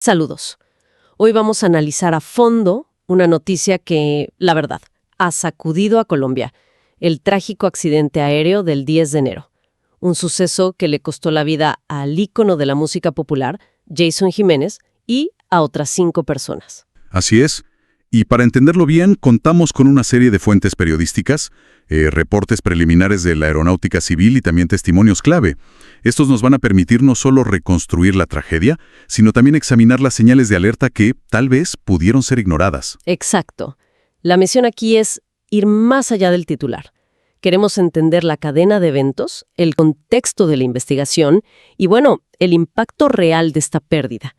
Saludos. Hoy vamos a analizar a fondo una noticia que, la verdad, ha sacudido a Colombia: el trágico accidente aéreo del 10 de enero. Un suceso que le costó la vida al ícono de la música popular, Jason Jiménez, y a otras 5 personas. Así es. Y para entenderlo bien, contamos con una serie de fuentes periodísticas, reportes preliminares de la Aeronáutica Civil y también testimonios clave. Estos nos van a permitir no solo reconstruir la tragedia, sino también examinar las señales de alerta que, tal vez, pudieron ser ignoradas. Exacto. La misión aquí es ir más allá del titular. Queremos entender la cadena de eventos, el contexto de la investigación y, bueno, el impacto real de esta pérdida.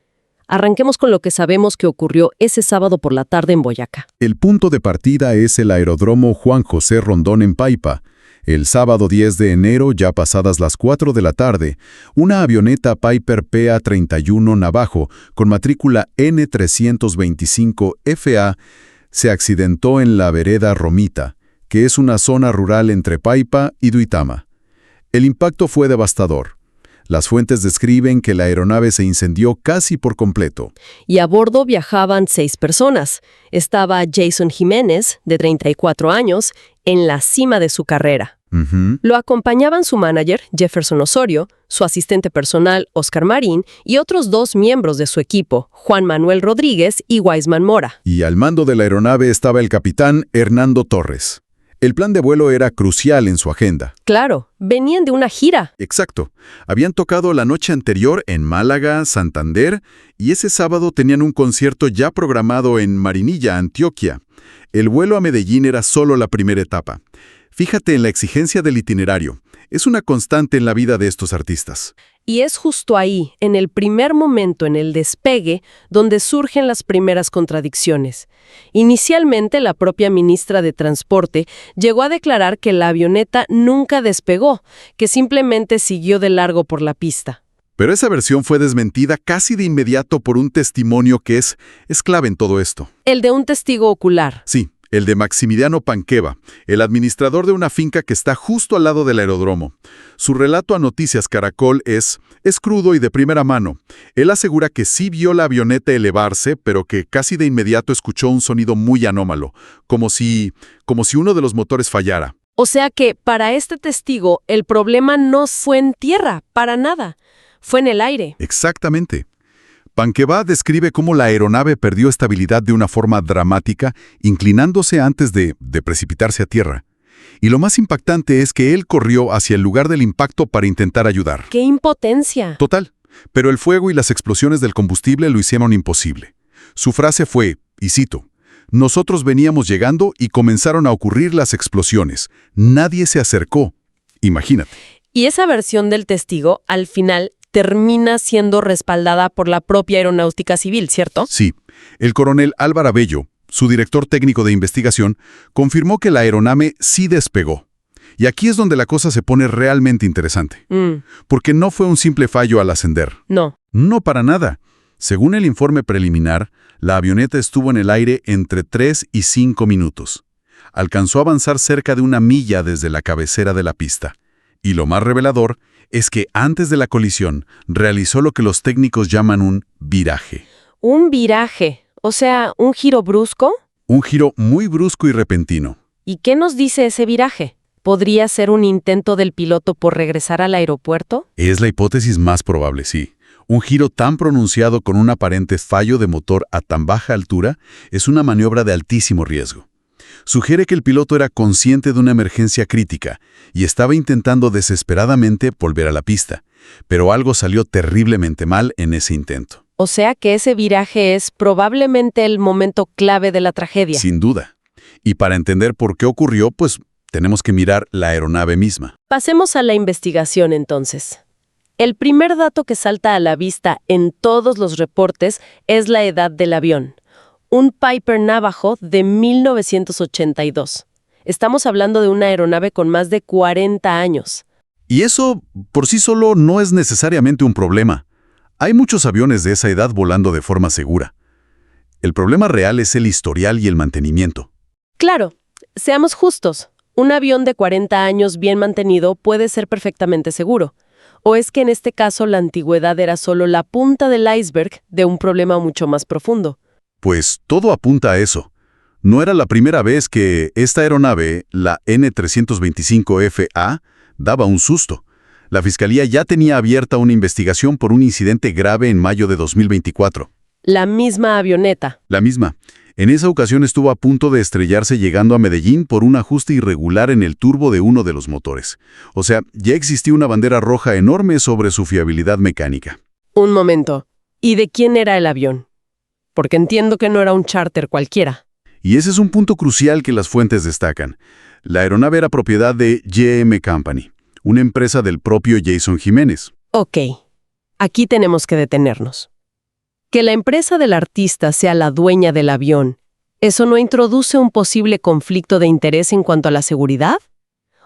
Arranquemos con lo que sabemos que ocurrió ese sábado por la tarde en Boyacá. El punto de partida es el aeródromo Juan José Rondón en Paipa. El sábado 10 de enero, ya pasadas las 4 de la tarde, una avioneta Piper PA-31 Navajo con matrícula N325FA se accidentó en la vereda Romita, que es una zona rural entre Paipa y Duitama. El impacto fue devastador. Las fuentes describen que la aeronave se incendió casi por completo. Y a bordo viajaban 6 personas. Estaba Jason Jiménez, de 34 años, en la cima de su carrera. Lo acompañaban su manager, Jefferson Osorio, su asistente personal, Oscar Marín, y otros 2 miembros de su equipo, Juan Manuel Rodríguez y Weisman Mora. Y al mando de la aeronave estaba el capitán Hernando Torres. El plan de vuelo era crucial en su agenda. Claro, venían de una gira. Exacto. Habían tocado la noche anterior en Málaga, Santander, y ese sábado tenían un concierto ya programado en Marinilla, Antioquia. El vuelo a Medellín era solo la primera etapa. Fíjate en la exigencia del itinerario. Es una constante en la vida de estos artistas. Y es justo ahí, en el primer momento, en el despegue, donde surgen las primeras contradicciones. Inicialmente, la propia ministra de Transporte llegó a declarar que la avioneta nunca despegó, que simplemente siguió de largo por la pista. Pero esa versión fue desmentida casi de inmediato por un testimonio que es clave en todo esto. El de un testigo ocular. Sí. El de Maximiliano Panqueva, el administrador de una finca que está justo al lado del aeródromo. Su relato a Noticias Caracol es crudo y de primera mano. Él asegura que sí vio la avioneta elevarse, pero que casi de inmediato escuchó un sonido muy anómalo, como si uno de los motores fallara. O sea que, para este testigo, el problema no fue en tierra, para nada. Fue en el aire. Exactamente. Panqueva describe cómo la aeronave perdió estabilidad de una forma dramática, inclinándose antes de precipitarse a tierra. Y lo más impactante es que él corrió hacia el lugar del impacto para intentar ayudar. ¡Qué impotencia! Total. Pero el fuego y las explosiones del combustible lo hicieron imposible. Su frase fue, y cito, «Nosotros veníamos llegando y comenzaron a ocurrir las explosiones. Nadie se acercó». Imagínate. Y esa versión del testigo, al final, termina siendo respaldada por la propia Aeronáutica Civil, ¿cierto? Sí. El coronel Álvaro Bello, su director técnico de investigación, confirmó que la aeronave sí despegó. Y aquí es donde la cosa se pone realmente interesante. Porque no fue un simple fallo al ascender. No. No para nada. Según el informe preliminar, la avioneta estuvo en el aire entre 3 y 5 minutos. Alcanzó a avanzar cerca de 1 milla desde la cabecera de la pista. Y lo más revelador es que antes de la colisión realizó lo que los técnicos llaman un viraje. ¿Un viraje? O sea, ¿un giro brusco? Un giro muy brusco y repentino. ¿Y qué nos dice ese viraje? ¿Podría ser un intento del piloto por regresar al aeropuerto? Es la hipótesis más probable, sí. Un giro tan pronunciado con un aparente fallo de motor a tan baja altura es una maniobra de altísimo riesgo. Sugiere que el piloto era consciente de una emergencia crítica y estaba intentando desesperadamente volver a la pista, pero algo salió terriblemente mal en ese intento. O sea que ese viraje es probablemente el momento clave de la tragedia. Sin duda. Y para entender por qué ocurrió, pues tenemos que mirar la aeronave misma. Pasemos a la investigación entonces. El primer dato que salta a la vista en todos los reportes es la edad del avión. Un Piper Navajo de 1982. Estamos hablando de una aeronave con más de 40 años. Y eso, por sí solo, no es necesariamente un problema. Hay muchos aviones de esa edad volando de forma segura. El problema real es el historial y el mantenimiento. Claro, seamos justos. Un avión de 40 años bien mantenido puede ser perfectamente seguro. ¿O es que en este caso la antigüedad era solo la punta del iceberg de un problema mucho más profundo? Pues todo apunta a eso. No era la primera vez que esta aeronave, la N-325FA, daba un susto. La Fiscalía ya tenía abierta una investigación por un incidente grave en mayo de 2024. La misma avioneta. La misma. En esa ocasión estuvo a punto de estrellarse llegando a Medellín por un ajuste irregular en el turbo de uno de los motores. O sea, ya existía una bandera roja enorme sobre su fiabilidad mecánica. Un momento. ¿Y de quién era el avión? Porque entiendo que no era un charter cualquiera. Y ese es un punto crucial que las fuentes destacan. La aeronave era propiedad de GM Company, una empresa del propio Jason Jiménez. Ok. Aquí tenemos que detenernos. Que la empresa del artista sea la dueña del avión, ¿eso no introduce un posible conflicto de interés en cuanto a la seguridad?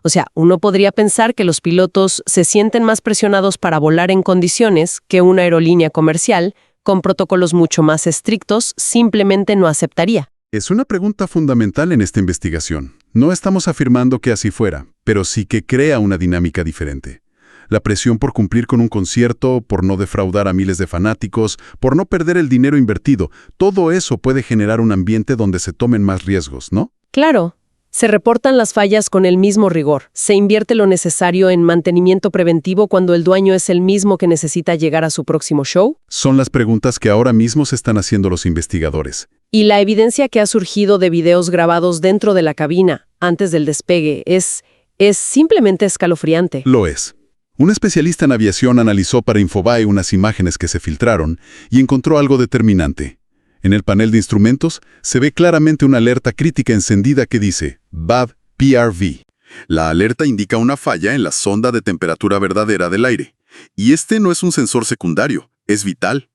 O sea, uno podría pensar que los pilotos se sienten más presionados para volar en condiciones que una aerolínea comercial, con protocolos mucho más estrictos, simplemente no aceptaría. Es una pregunta fundamental en esta investigación. No estamos afirmando que así fuera, pero sí que crea una dinámica diferente. La presión por cumplir con un concierto, por no defraudar a miles de fanáticos, por no perder el dinero invertido, todo eso puede generar un ambiente donde se tomen más riesgos, ¿no? Claro. Se reportan las fallas con el mismo rigor. Se invierte lo necesario en mantenimiento preventivo cuando el dueño es el mismo que necesita llegar a su próximo show. Son las preguntas que ahora mismo se están haciendo los investigadores. Y la evidencia que ha surgido de videos grabados dentro de la cabina, antes del despegue, es simplemente escalofriante. Lo es. Un especialista en aviación analizó para Infobae unas imágenes que se filtraron y encontró algo determinante. En el panel de instrumentos se ve claramente una alerta crítica encendida que dice Bad PRV. La alerta indica una falla en la sonda de temperatura verdadera del aire. Y este no es un sensor secundario, es vital.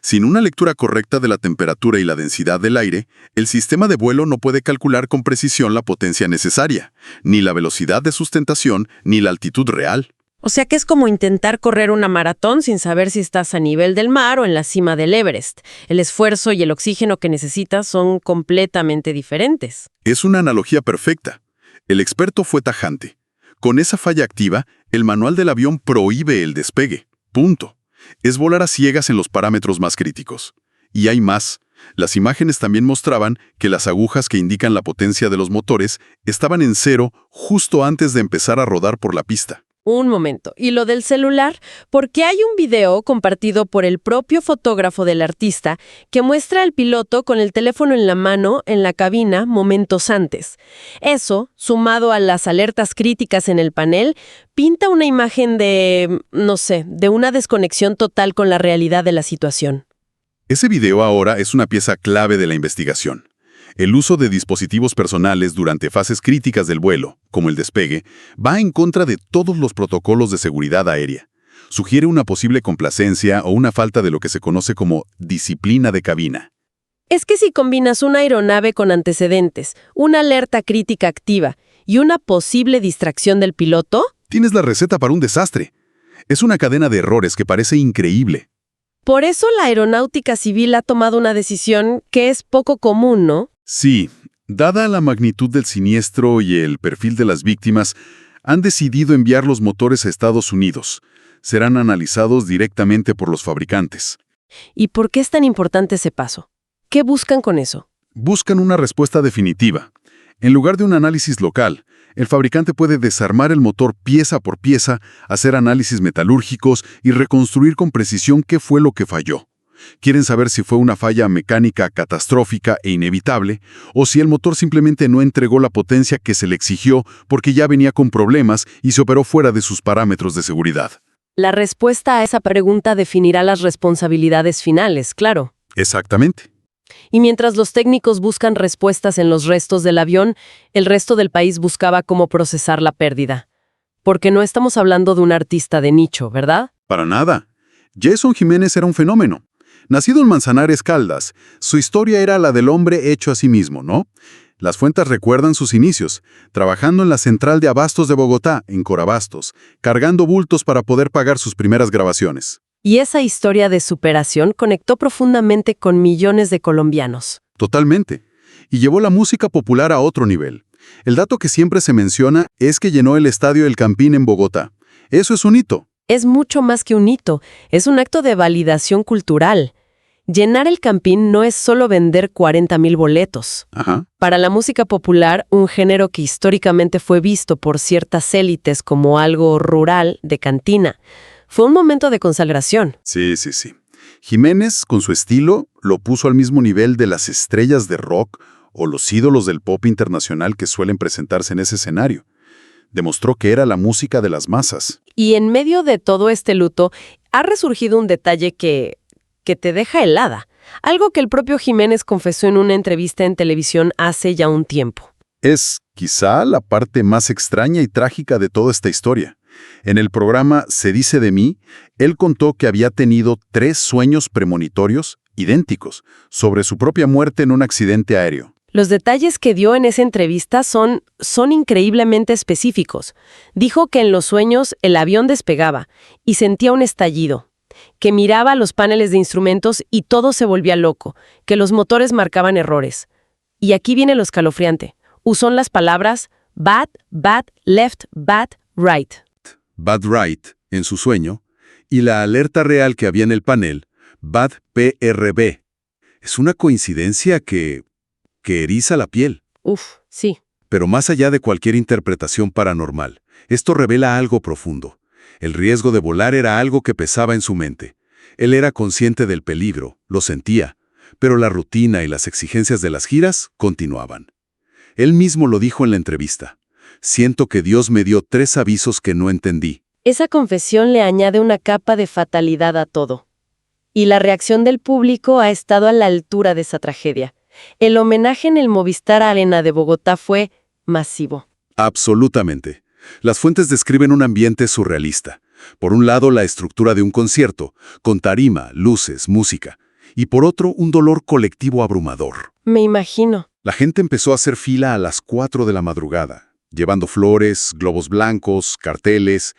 Sin una lectura correcta de la temperatura y la densidad del aire, el sistema de vuelo no puede calcular con precisión la potencia necesaria, ni la velocidad de sustentación, ni la altitud real. O sea que es como intentar correr una maratón sin saber si estás a nivel del mar o en la cima del Everest. El esfuerzo y el oxígeno que necesitas son completamente diferentes. Es una analogía perfecta. El experto fue tajante. Con esa falla activa, el manual del avión prohíbe el despegue. Punto. Es volar a ciegas en los parámetros más críticos. Y hay más. Las imágenes también mostraban que las agujas que indican la potencia de los motores estaban en cero justo antes de empezar a rodar por la pista. Un momento. ¿Y lo del celular? Porque hay un video compartido por el propio fotógrafo del artista que muestra al piloto con el teléfono en la mano en la cabina momentos antes. Eso, sumado a las alertas críticas en el panel, pinta una imagen de, no sé, de una desconexión total con la realidad de la situación. Ese video ahora es una pieza clave de la investigación. El uso de dispositivos personales durante fases críticas del vuelo, como el despegue, va en contra de todos los protocolos de seguridad aérea. Sugiere una posible complacencia o una falta de lo que se conoce como disciplina de cabina. Es que si combinas una aeronave con antecedentes, una alerta crítica activa y una posible distracción del piloto, Tienes la receta para un desastre. Es una cadena de errores que parece increíble. por eso la aeronáutica civil ha tomado una decisión que es poco común, ¿no? Sí, dada la magnitud del siniestro y el perfil de las víctimas, han decidido enviar los motores a Estados Unidos. Serán analizados directamente por los fabricantes. ¿Y por qué es tan importante ese paso? ¿Qué buscan con eso? Buscan una respuesta definitiva. En lugar de un análisis local, el fabricante puede desarmar el motor pieza por pieza, hacer análisis metalúrgicos y reconstruir con precisión qué fue lo que falló. Quieren saber si fue una falla mecánica catastrófica e inevitable, o si el motor simplemente no entregó la potencia que se le exigió porque ya venía con problemas y se operó fuera de sus parámetros de seguridad. La respuesta a esa pregunta definirá las responsabilidades finales, claro. Exactamente. Y mientras los técnicos buscan respuestas en los restos del avión, el resto del país buscaba cómo procesar la pérdida. Porque no estamos hablando de un artista de nicho, ¿verdad? Para nada. Jason Jiménez era un fenómeno. Nacido en Manzanares, Caldas, su historia era la del hombre hecho a sí mismo, ¿no? Las fuentes recuerdan sus inicios, trabajando en la central de abastos de Bogotá, en Corabastos, cargando bultos para poder pagar sus primeras grabaciones. Y esa historia de superación conectó profundamente con millones de colombianos. Totalmente. Y llevó la música popular a otro nivel. El dato que siempre se menciona es que llenó el estadio El Campín en Bogotá. Eso es un hito. Es mucho más que un hito, es un acto de validación cultural. Llenar el Campín no es solo vender 40,000 boletos. Ajá. Para la música popular, un género que históricamente fue visto por ciertas élites como algo rural, de cantina, fue un momento de consagración. Sí. Jiménez, con su estilo, lo puso al mismo nivel de las estrellas de rock o los ídolos del pop internacional que suelen presentarse en ese escenario. Demostró que era la música de las masas. Y en medio de todo este luto, ha resurgido un detalle que te deja helada. Algo que el propio Jiménez confesó en una entrevista en televisión hace ya un tiempo. Es quizá la parte más extraña y trágica de toda esta historia. En el programa Se dice de mí, él contó que había tenido 3 sueños premonitorios idénticos sobre su propia muerte en un accidente aéreo. Los detalles que dio en esa entrevista son increíblemente específicos. Dijo que en los sueños el avión despegaba y sentía un estallido, que miraba los paneles de instrumentos y todo se volvía loco, que los motores marcaban errores. Y aquí viene lo escalofriante. Usó las palabras bad, left, right. Bad right, en su sueño, y la alerta real que había en el panel, bad PRB. Es una coincidencia que eriza la piel. Sí. Pero más allá de cualquier interpretación paranormal, esto revela algo profundo. El riesgo de volar era algo que pesaba en su mente. Él era consciente del peligro, lo sentía, pero la rutina y las exigencias de las giras continuaban. Él mismo lo dijo en la entrevista. Siento que Dios me dio 3 avisos que no entendí. Esa confesión le añade una capa de fatalidad a todo. Y la reacción del público ha estado a la altura de esa tragedia. El homenaje en el Movistar Arena de Bogotá fue masivo. Absolutamente. Las fuentes describen un ambiente surrealista. Por un lado, la estructura de un concierto, con tarima, luces, música. Y por otro, un dolor colectivo abrumador. Me imagino. La gente empezó a hacer fila a las 4 de la madrugada, llevando flores, globos blancos, carteles.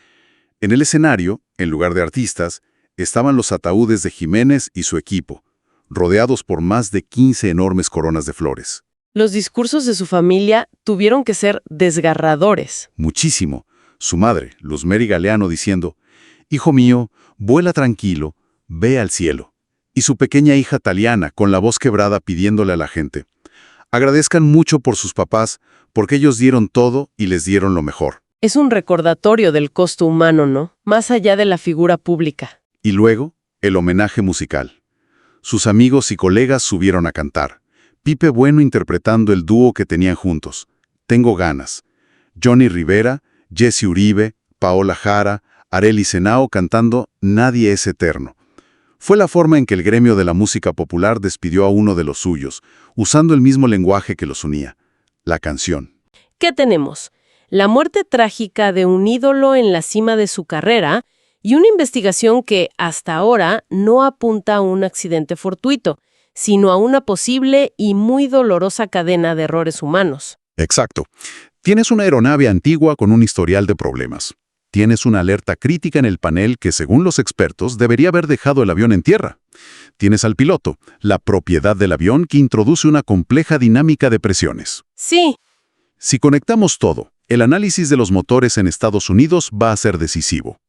En el escenario, en lugar de artistas, estaban los ataúdes de Jiménez y su equipo, rodeados por más de 15 enormes coronas de flores. Los discursos de su familia tuvieron que ser desgarradores. Muchísimo. Su madre, Luzmeri Galeano, diciendo, «Hijo mío, vuela tranquilo, ve al cielo». Y su pequeña hija Taliana, con la voz quebrada, pidiéndole a la gente, «Agradezcan mucho por sus papás, porque ellos dieron todo y les dieron lo mejor». Es un recordatorio del costo humano, ¿no? Más allá de la figura pública. Y luego, el homenaje musical. Sus amigos y colegas subieron a cantar. Pipe Bueno interpretando el dúo que tenían juntos, Tengo Ganas. Johnny Rivera, Jesse Uribe, Paola Jara, Arely Senao cantando Nadie es eterno. Fue la forma en que el gremio de la música popular despidió a uno de los suyos, usando el mismo lenguaje que los unía, la canción. ¿Qué tenemos? La muerte trágica de un ídolo en la cima de su carrera y una investigación que, hasta ahora, no apunta a un accidente fortuito, sino a una posible y muy dolorosa cadena de errores humanos. Exacto. Tienes una aeronave antigua con un historial de problemas. Tienes una alerta crítica en el panel que, según los expertos, debería haber dejado el avión en tierra. Tienes al piloto, la propiedad del avión que introduce una compleja dinámica de presiones. Sí. Si conectamos todo, el análisis de los motores en Estados Unidos va a ser decisivo.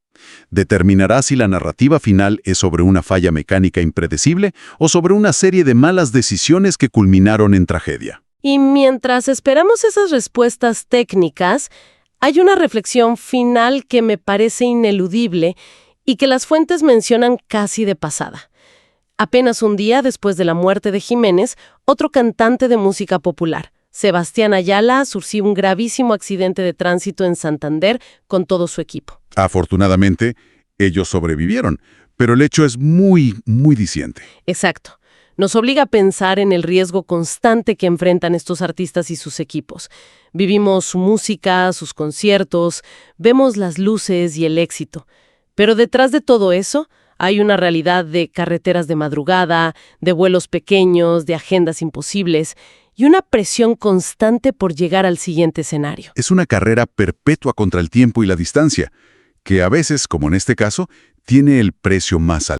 Determinará si la narrativa final es sobre una falla mecánica impredecible o sobre una serie de malas decisiones que culminaron en tragedia. Y mientras esperamos esas respuestas técnicas, hay una reflexión final que me parece ineludible y que las fuentes mencionan casi de pasada. Apenas un día después de la muerte de Jiménez, otro cantante de música popular, Sebastián Ayala, sufrió un gravísimo accidente de tránsito en Santander con todo su equipo. Afortunadamente, ellos sobrevivieron, pero el hecho es muy diciente. Exacto. Nos obliga a pensar en el riesgo constante que enfrentan estos artistas y sus equipos. Vivimos su música, sus conciertos, vemos las luces y el éxito. Pero detrás de todo eso hay una realidad de carreteras de madrugada, de vuelos pequeños, de agendas imposibles y una presión constante por llegar al siguiente escenario. Es una carrera perpetua contra el tiempo y la distancia, que a veces, como en este caso, tiene el precio más alto.